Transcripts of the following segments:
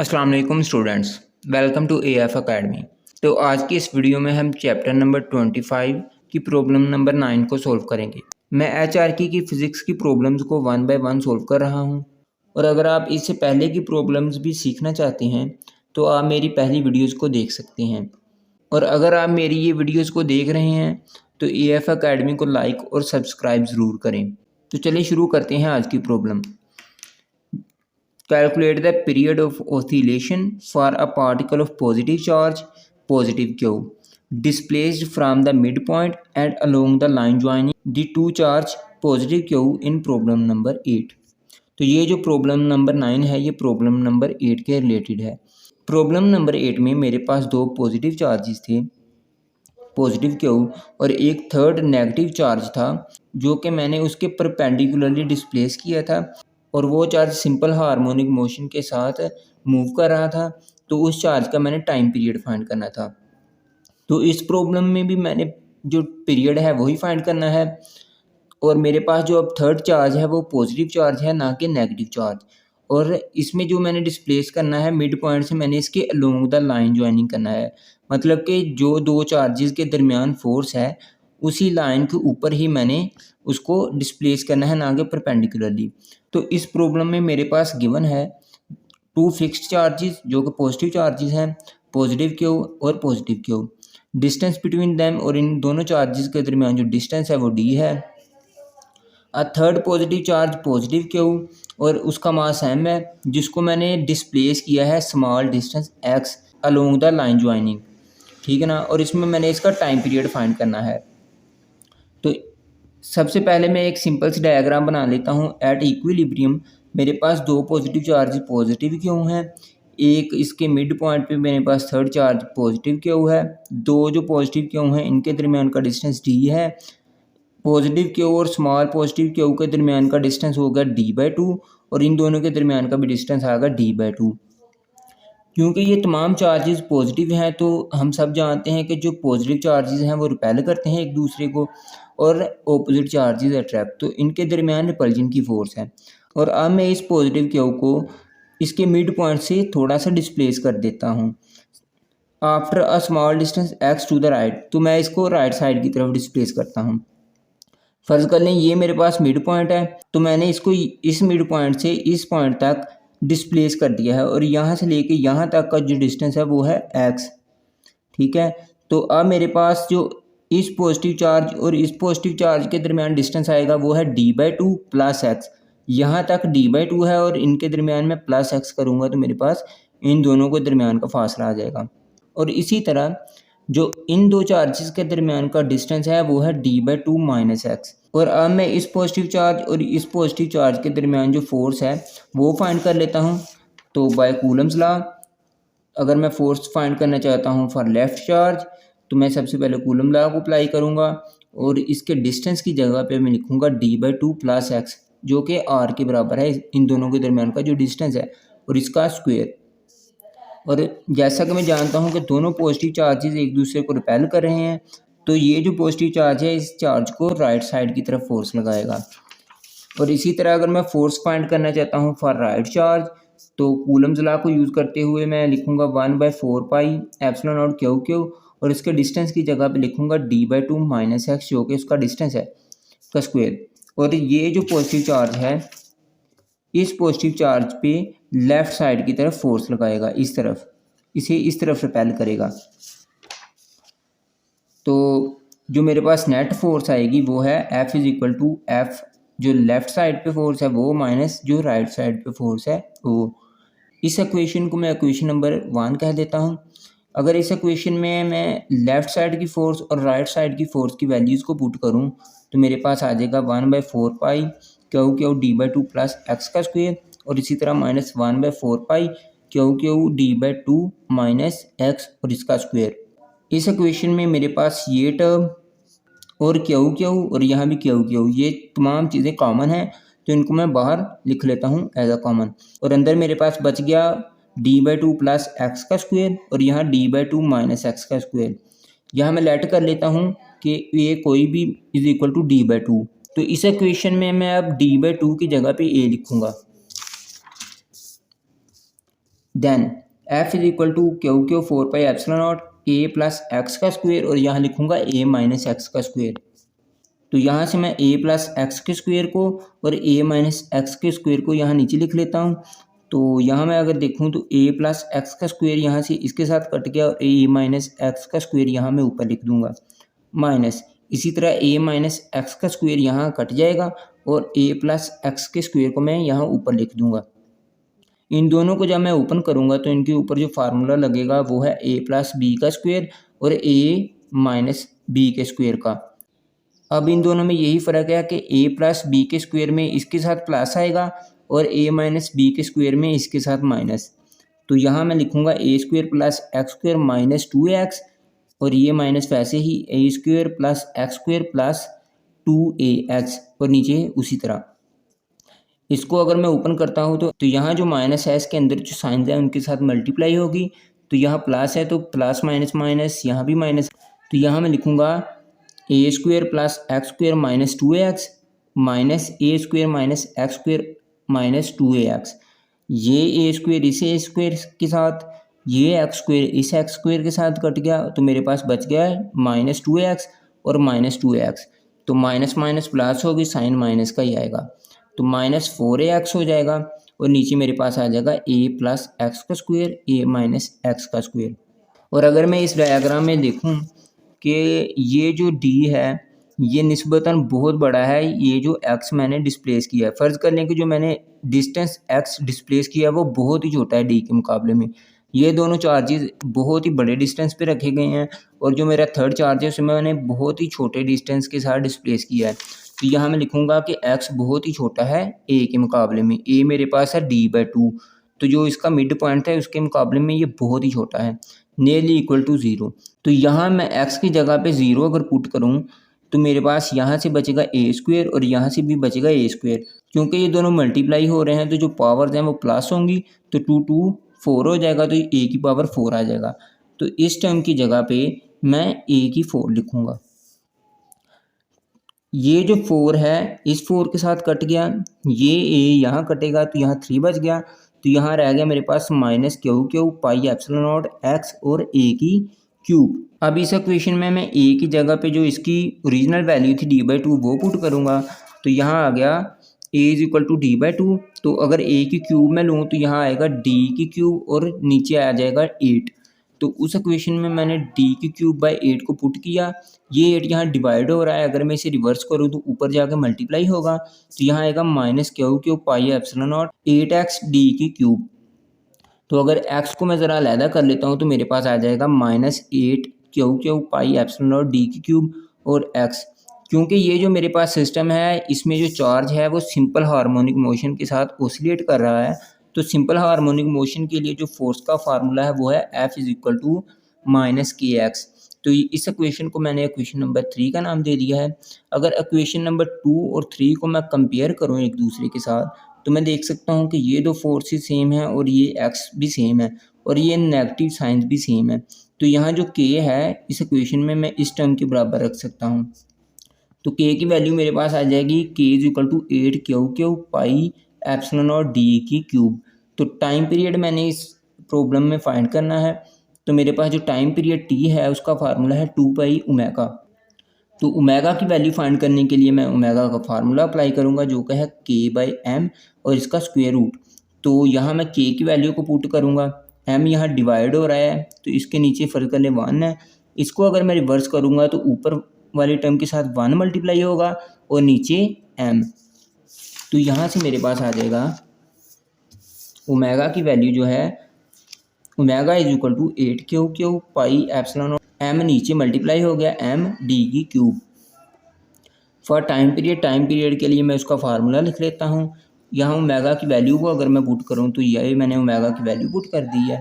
अस्सलाम वालेकुम students, welcome to AF academy. तो आज की इस वीडियो में हम चैप्टर नंबर 25 की प्रॉब्लम नंबर 9 को सॉल्व करेंगे। मैं एचआरके की फ़िज़िक्स की प्रॉब्लम्स को वन बाय वन सॉल्व कर रहा हूं, और अगर आप इससे पहले की प्रॉब्लम्स भी सीखना चाहते हैं तो आप मेरी पहली वीडियोज़ को देख सकते हैं। और अगर आप मेरी ये वीडियोज़ को देख रहे हैं तो एएफ एकेडमी को लाइक और सब्सक्राइब ज़रूर करें। तो चलिए शुरू करते हैं आज की problem. Calculate the period of oscillation for a particle of positive charge, positive Q, displaced from the midpoint and along the line joining the two charge positive Q in problem number 8। तो ये जो problem number 9 है ये problem number 8 के related है। Problem number 8 में मेरे पास दो पॉजिटिव चार्जेस थे, पॉजिटिव Q, और एक थर्ड नेगेटिव चार्ज था जो कि मैंने उसके परपेंडिकुलरली डिस्प्लेस किया था, और वो चार्ज सिंपल हार्मोनिक मोशन के साथ मूव कर रहा था। तो उस चार्ज का मैंने टाइम पीरियड फाइंड करना था। तो इस प्रॉब्लम में भी मैंने जो पीरियड है वही फाइंड करना है, और मेरे पास जो अब थर्ड चार्ज है वो पॉजिटिव चार्ज है, ना कि नेगेटिव चार्ज। और इसमें जो मैंने डिस्प्लेस करना है मिड पॉइंट से, मैंने इसके अलोंग द लाइन ज्वाइनिंग करना है। मतलब कि जो दो चार्जेस के दरमियान फोर्स है उसी लाइन के ऊपर ही मैंने उसको डिस्प्लेस करना है, ना कि परपेंडिकुलरली। तो इस प्रॉब्लम में मेरे पास गिवन है टू फिक्स्ड चार्जेस जो कि पॉजिटिव चार्जेस हैं, पॉजिटिव क्यू और positive Q. Distance between them, और इन दोनों चार्जेस के दरमियान जो डिस्टेंस है वो डी है। A third positive charge positive Q, और उसका मास एम है, जिसको मैंने डिस्प्लेस किया है small distance x along the line joining. ठीक है ना। और इसमें मैंने इसका टाइम पीरियड फाइंड करना है। तो सबसे पहले मैं एक सिंपल सी डायग्राम बना लेता हूँ। एट इक्विलिब्रियम मेरे पास दो पॉजिटिव चार्ज पॉजिटिव क्यों हैं, एक इसके मिड पॉइंट पे मेरे पास थर्ड चार्ज पॉजिटिव क्यों है। दो जो पॉजिटिव क्यों हैं इनके दरमियान का डिस्टेंस डी है। पॉजिटिव क्यू और स्मॉल पॉजिटिव क्यू के दरमियान का डिस्टेंस होगा d/2, और इन दोनों के दरमियान का भी डिस्टेंस आएगा d/2। क्योंकि ये तमाम चार्जेस पॉजिटिव हैं तो हम सब जानते हैं कि जो पॉजिटिव चार्जेस हैं वो रिपेल करते हैं एक दूसरे को, और ऑपोजिट चार्जेस अट्रैक्ट। तो इनके दरमियान रिपल्जन की फोर्स है। और अब मैं इस पॉजिटिव क्यू को इसके मिड पॉइंट से थोड़ा सा डिस्प्लेस कर देता हूँ after a small distance x to the right. तो मैं इसको राइट साइड की तरफ डिस्प्लेस करता हूँ। फर्ज कर लें ये मेरे पास मिड पॉइंट है, तो मैंने इसको इस मिड पॉइंट से इस पॉइंट तक डिस्प्लेस कर दिया है, और यहाँ से लेके यहाँ तक का जो डिस्टेंस है वो है x। ठीक है। तो अब मेरे पास जो इस पॉजिटिव चार्ज और इस पॉजिटिव चार्ज के दरमियान डिस्टेंस आएगा वो है d/2 प्लस एक्स। यहाँ तक d/2 है और इनके दरमियान में प्लस एक्स करूँगा तो मेरे पास इन दोनों के दरमियान का फासला आ जाएगा। और इसी तरह जो इन दो चार्जेस के दरमियान का डिस्टेंस है वो है d/2 माइनस एक्स। और अब मैं इस पॉजिटिव चार्ज और इस पॉजिटिव चार्ज के दरमियान जो फोर्स है वो फाइंड कर लेता हूँ। तो बाय कूलम्स लॉ अगर मैं फोर्स फाइंड करना चाहता हूँ फॉर लेफ्ट चार्ज, तो मैं सबसे पहले कूलम लॉ को अप्लाई करूँगा, और इसके डिस्टेंस की जगह पे मैं लिखूँगा d/2 प्लस एक्स, जो कि r के बराबर है इन दोनों के दरमियान का जो डिस्टेंस है, और इसका स्क्वायर। और जैसा कि मैं जानता हूँ कि दोनों पॉजिटिव चार्जेस एक दूसरे को रिपेल कर रहे हैं, तो ये जो पॉजिटिव चार्ज है इस चार्ज को राइट साइड की तरफ फोर्स लगाएगा। और इसी तरह अगर मैं फोर्स फाइंड करना चाहता हूँ फॉर राइट चार्ज, तो कूलम्स लॉ को यूज़ करते हुए मैं लिखूँगा 1/4 पाई एप्सिलॉन नॉट क्यू क्यू, और इसके डिस्टेंस की जगह पे लिखूँगा d/2 माइनस एक्स, जो कि उसका डिस्टेंस है का स्क्वायर। और ये जो पॉजिटिव चार्ज है इस पॉजिटिव चार्ज पे लेफ़्ट साइड की तरफ फोर्स लगाएगा, इस तरफ, इसे इस तरफ रिपेल करेगा। तो जो मेरे पास नेट फोर्स आएगी वो है F is equal to f, जो लेफ़्ट साइड पे फोर्स है वो माइनस जो राइट साइड पे फोर्स है वो। इस इक्वेशन को मैं इक्वेशन नंबर 1 कह देता हूँ। अगर इस इक्वेशन में मैं लेफ़्ट साइड की फोर्स और राइट साइड की फोर्स की वैल्यूज़ को पुट करूँ तो मेरे पास आ जाएगा 1/4 pi Q Q d/2 plus X का स्क्वायर, और इसी तरह minus 1/4 pi Q Q d/2 minus X और इसका स्क्वायर। इस इक्वेशन में मेरे पास ये टर्म और क्यू क्यू और यहाँ भी क्यू क्यू, ये तमाम चीज़ें कॉमन हैं, तो इनको मैं बाहर लिख लेता हूँ एज अ कॉमन। और अंदर मेरे पास बच गया d/2 प्लस एक्स का स्क्वायर, और यहाँ d/2 माइनस एक्स का स्क्वायर। यहाँ मैं लेट कर लेता हूँ कि ये कोई भी इज इक्वल टू d/2। तो इस इक्वेशन में मैं अब d/2 की जगह पे a लिखूँगा। Then F is equal to Q Q 4 pi epsilon naught A plus X का स्क्वायर और यहाँ लिखूंगा ए माइनस एक्स का स्क्वायर। तो यहाँ से मैं ए प्लस एक्स के स्क्वायर को और ए माइनस एक्स के स्क्वायर को यहाँ नीचे लिख लेता हूँ। तो यहाँ मैं अगर देखूँ तो ए प्लस एक्स का स्क्वायर यहाँ से इसके साथ कट गया और ए माइनस एक्स का स्क्वायर यहाँ मैं ऊपर लिख दूंगा माइनस। इसी तरह ए माइनस एक्स का स्क्वायर यहाँ कट जाएगा और ए प्लस एक्स के स्क्वायर को मैं यहाँ ऊपर लिख दूंगा। इन दोनों को जब मैं ओपन करूँगा तो इनके ऊपर जो फार्मूला लगेगा वो है ए प्लस बी का स्क्वायर और ए माइनस बी के स्क्वायर का। अब इन दोनों में यही फ़र्क है कि ए प्लस बी के स्क्वायर में इसके साथ प्लस आएगा और ए माइनस बी के स्क्वायर में इसके साथ माइनस। तो यहाँ मैं लिखूँगा A square plus X square minus 2x और ये माइनस वैसे ही A square plus X square plus 2ax और नीचे उसी तरह। इसको अगर मैं ओपन करता हूँ तो यहाँ जो माइनस है इसके अंदर जो साइंस है उनके साथ मल्टीप्लाई होगी। तो यहाँ प्लस है तो प्लस माइनस माइनस, यहाँ भी माइनस। तो यहाँ मैं लिखूँगा A square plus X square minus 2x minus A square minus X square minus 2ax। ये ए स्क्वायर इस ए स्क्वायर के साथ, ये एक्स स्क्वायर इस एक्स स्क्वायर के साथ कट गया तो मेरे पास बच गया है माइनस 2x और माइनस 2x। तो माइनस माइनस प्लस होगी, साइन माइनस का ही आएगा। तो माइनस 4ax हो जाएगा और नीचे मेरे पास आ जाएगा ए प्लस एक्स का स्क्वायर ए माइनस एक्स का स्क्वायर। और अगर मैं इस डायग्राम में देखूं कि ये जो डी है ये निस्बतन बहुत बड़ा है, ये जो एक्स मैंने डिस्प्लेस किया है, फ़र्ज़ कर लें कि जो मैंने डिस्टेंस एक्स डिस्प्लेस किया है वो बहुत ही छोटा है डी के मुकाबले में। ये दोनों चार्जेस बहुत ही बड़े डिस्टेंस पे रखे गए हैं और जो मेरा थर्ड चार्ज है उसे मैंने बहुत ही छोटे डिस्टेंस के साथ डिस्प्लेस किया है। तो यहाँ मैं लिखूँगा कि एक्स बहुत ही छोटा है ए के मुकाबले में। ए मेरे पास है d/2, तो जो इसका मिड पॉइंट है उसके मुकाबले में ये बहुत ही छोटा है, नियरली इक्वल टू 0। तो यहाँ मैं एक्स की जगह पे 0 अगर पुट करूँ तो मेरे पास यहाँ से बचेगा ए स्क्वायर और यहाँ से भी बचेगा ए स्क्वायर। क्योंकि ये दोनों मल्टीप्लाई हो रहे हैं तो जो पावर्स हैं वो प्लस होंगी, तो 2 2 4 हो जाएगा, तो ए की पावर 4 आ जाएगा। तो इस टर्म की जगह पे मैं ए की 4 लिखूँगा। ये जो 4 है इस 4 के साथ कट गया, ये ए यहाँ कटेगा तो यहाँ 3 बच गया। तो यहाँ रह गया मेरे पास minus Q Q pi epsilon nought X और ए की क्यूब। अब इस इक्वेशन में मैं ए की जगह पे जो इसकी ओरिजिनल वैल्यू थी d/2 वो पुट करूँगा। तो यहाँ आ गया a is equal to d/2। तो अगर a की क्यूब में लूँ तो यहाँ आएगा d की क्यूब और नीचे आ जाएगा 8। तो उस इक्वेशन में मैंने d की क्यूब बाई 8 को पुट किया। ये 8 यहाँ डिवाइड हो रहा है, अगर मैं इसे रिवर्स करूँ तो ऊपर जाकर मल्टीप्लाई होगा। तो यहाँ आएगा minus Q cube pi epsilon not 8x d की क्यूब। तो अगर x को मैं ज़रा अलहदा कर लेता हूँ तो मेरे पास आ जाएगा minus 8 Q cube pi epsilon not D की क्यूब और x। क्योंकि ये जो मेरे पास सिस्टम है इसमें जो चार्ज है वो सिंपल हार्मोनिक मोशन के साथ ऑसिलेट कर रहा है। तो सिंपल हार्मोनिक मोशन के लिए जो फोर्स का फार्मूला है वो है F is equal to minus K X. तो इस इक्वेशन को मैंने इक्वेशन नंबर 3 का नाम दे दिया है। अगर इक्वेशन नंबर 2 और 3 को मैं कंपेयर करूँ एक दूसरे के साथ तो मैं देख सकता हूँ कि ये दो फोर्सेस सेम है और ये एक्स भी सेम है और ये नेगेटिव साइंस भी सेम है। तो यहाँ जो के है इस इक्वेशन में मैं इस टर्म के बराबर रख सकता हूँ। तो के की वैल्यू मेरे पास आ जाएगी K is equal to 8 Q Q pi epsilon और डी की क्यूब। तो टाइम पीरियड मैंने इस प्रॉब्लम में फाइंड करना है। तो मेरे पास जो टाइम पीरियड टी है उसका फार्मूला है 2 पाई ओमेगा। तो ओमेगा की वैल्यू फाइंड करने के लिए मैं ओमेगा का फार्मूला अप्लाई करूँगा जो कि है k/m और इसका स्क्वायर रूट। तो यहाँ मैं k की वैल्यू को पुट करूँगा, m यहाँ डिवाइड हो रहा है तो इसके नीचे फ़र्क करने 1 है। इसको अगर मैं रिवर्स करूँगा तो ऊपर वाले टर्म के साथ 1 मल्टीप्लाई होगा और नीचे m। तो यहाँ से मेरे पास आ जाएगा ओमेगा की वैल्यू जो है omega is equal to 8 Q Q pi epsilon m नीचे मल्टीप्लाई हो गया m d की क्यूब। फॉर टाइम पीरियड के लिए मैं उसका फार्मूला लिख लेता हूँ। यहाँ ओमेगा की वैल्यू को अगर मैं पुट करूँ तो ये मैंने ओमेगा की वैल्यू पुट कर दी है।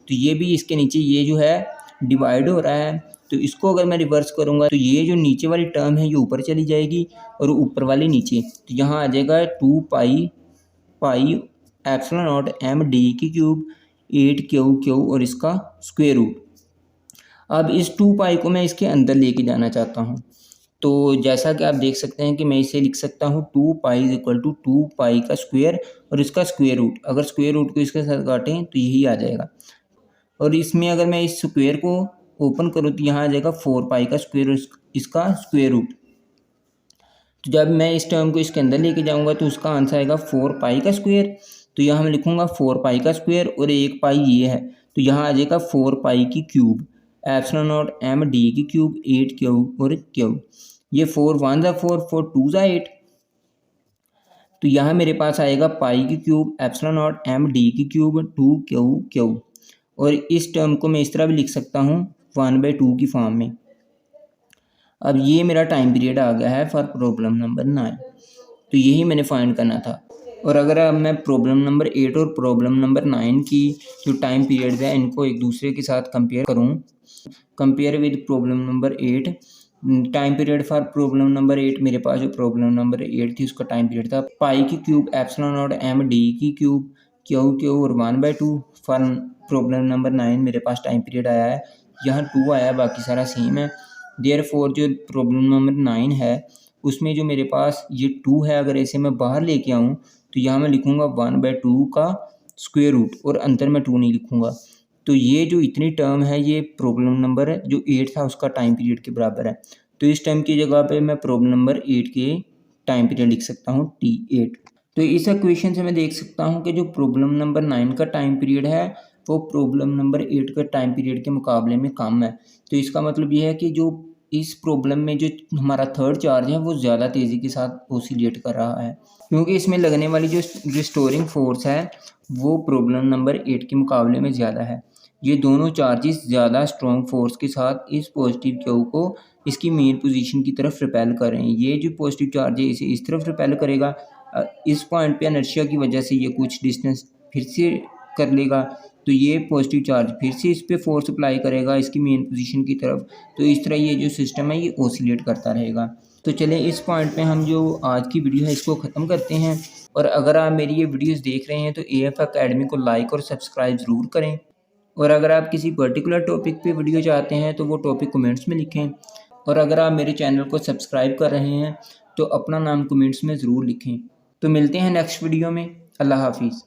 तो ये भी इसके नीचे ये जो है डिवाइड हो रहा है तो इसको अगर मैं रिवर्स करूँगा तो ये जो नीचे वाली टर्म है ये ऊपर चली जाएगी और ऊपर वाली नीचे। तो यहाँ आ जाएगा 2 पाई एप्सिलॉन नॉट m d की क्यूब 8 क्यू क्यू और इसका स्क्वायर रूट। अब इस 2 पाई को मैं इसके अंदर लेके जाना चाहता हूँ। तो जैसा कि आप देख सकते हैं कि मैं इसे लिख सकता हूँ 2 पाई इज इक्वल टू 2 पाई का स्क्वायर और इसका स्क्वायर रूट। अगर स्क्वायर रूट को इसके साथ काटें तो यही आ जाएगा। और इसमें अगर मैं इस स्क्वायर को ओपन करूँ तो यहाँ आ जाएगा 4 पाई का स्क्वायर और इसका स्क्वायर रूट। तो जब मैं इस टर्म को इसके अंदर लेके जाऊँगा तो उसका आंसर आएगा 4 पाई का स्क्वायर। तो यहाँ मैं लिखूँगा 4 पाई का स्क्वायर और 1 पाई ये है, तो यहाँ आ जाएगा 4 पाई की cube, epsilon naught M D की क्यूब, 8 क्यूब और क्यूब। ये 4 1 ज़ा 4, 4 2 ज़ा 8। तो यहाँ मेरे पास आएगा पाई की cube epsilon naught M D की क्यूब 2 क्यू क्यूब। और इस टर्म को मैं इस तरह भी लिख सकता हूँ 1/2 की फॉर्म में। अब ये मेरा टाइम पीरियड आ गया है फॉर प्रॉब्लम नंबर 9। तो यही मैंने फाइंड करना था। और अगर अब मैं प्रॉब्लम नंबर 8 और प्रॉब्लम नंबर 9 की जो टाइम पीरियड्स है इनको एक दूसरे के साथ कंपेयर करूँ, compare with problem number 8, time period for problem number 8, मेरे पास जो प्रॉब्लम नंबर 8 थी उसका टाइम पीरियड था पाई की cube epsilon naught M D की क्यूब क्यू क्यू और 1/2। फॉर प्रॉब्लम नंबर 9 मेरे पास टाइम पीरियड आया है, यहाँ 2 आया है, बाकी सारा सेम है। देयरफॉर जो प्रॉब्लम नंबर 9 है उसमें जो मेरे पास ये 2 है, अगर इसे मैं बाहर लेके आऊँ तो यहाँ मैं लिखूँगा 1/2 का स्क्वायर रूट और अंदर मैं 2 नहीं लिखूँगा। तो ये जो इतनी टर्म है ये प्रॉब्लम नंबर जो 8 था उसका टाइम पीरियड के बराबर है। तो इस टर्म की जगह पे मैं प्रॉब्लम नंबर 8 के टाइम पीरियड लिख सकता हूँ T8। तो इस इक्वेशन से मैं देख सकता हूँ कि जो प्रॉब्लम नंबर 9 का टाइम पीरियड है वो प्रॉब्लम नंबर 8 के टाइम पीरियड के मुकाबले में कम है। तो इसका मतलब ये है कि जो इस प्रॉब्लम में जो हमारा थर्ड चार्ज है वो ज़्यादा तेज़ी के साथ ओसिलेट कर रहा है, क्योंकि इसमें लगने वाली जो रिस्टोरिंग फोर्स है वो प्रॉब्लम नंबर 8 के मुकाबले में ज़्यादा है। ये दोनों चार्जेस ज़्यादा स्ट्रॉन्ग फोर्स के साथ इस पॉजिटिव क्यू को इसकी मेन पोजीशन की तरफ रिपेल कर रहे हैं। ये जो पॉजिटिव चार्ज है इसे इस तरफ रिपेल करेगा, इस पॉइंट पे इनर्शिया की वजह से ये कुछ डिस्टेंस फिर से कर लेगा, तो ये पॉजिटिव चार्ज फिर से इस पे फोर्स अप्लाई करेगा इसकी मेन पोजीशन की तरफ। तो इस तरह ये जो सिस्टम है ये ओसिलेट करता रहेगा। तो चलें इस पॉइंट पे हम जो आज की वीडियो है इसको ख़त्म करते हैं। और अगर आप मेरी ये वीडियोस देख रहे हैं तो AF अकेडमी को लाइक और सब्सक्राइब ज़रूर करें। और अगर आप किसी पर्टिकुलर टॉपिक पे वीडियो चाहते हैं तो वो टॉपिक कमेंट्स में लिखें। और अगर आप मेरे चैनल को सब्सक्राइब कर रहे हैं तो अपना नाम कमेंट्स में ज़रूर लिखें। तो मिलते हैं नेक्स्ट वीडियो में। अल्लाह हाफिज़।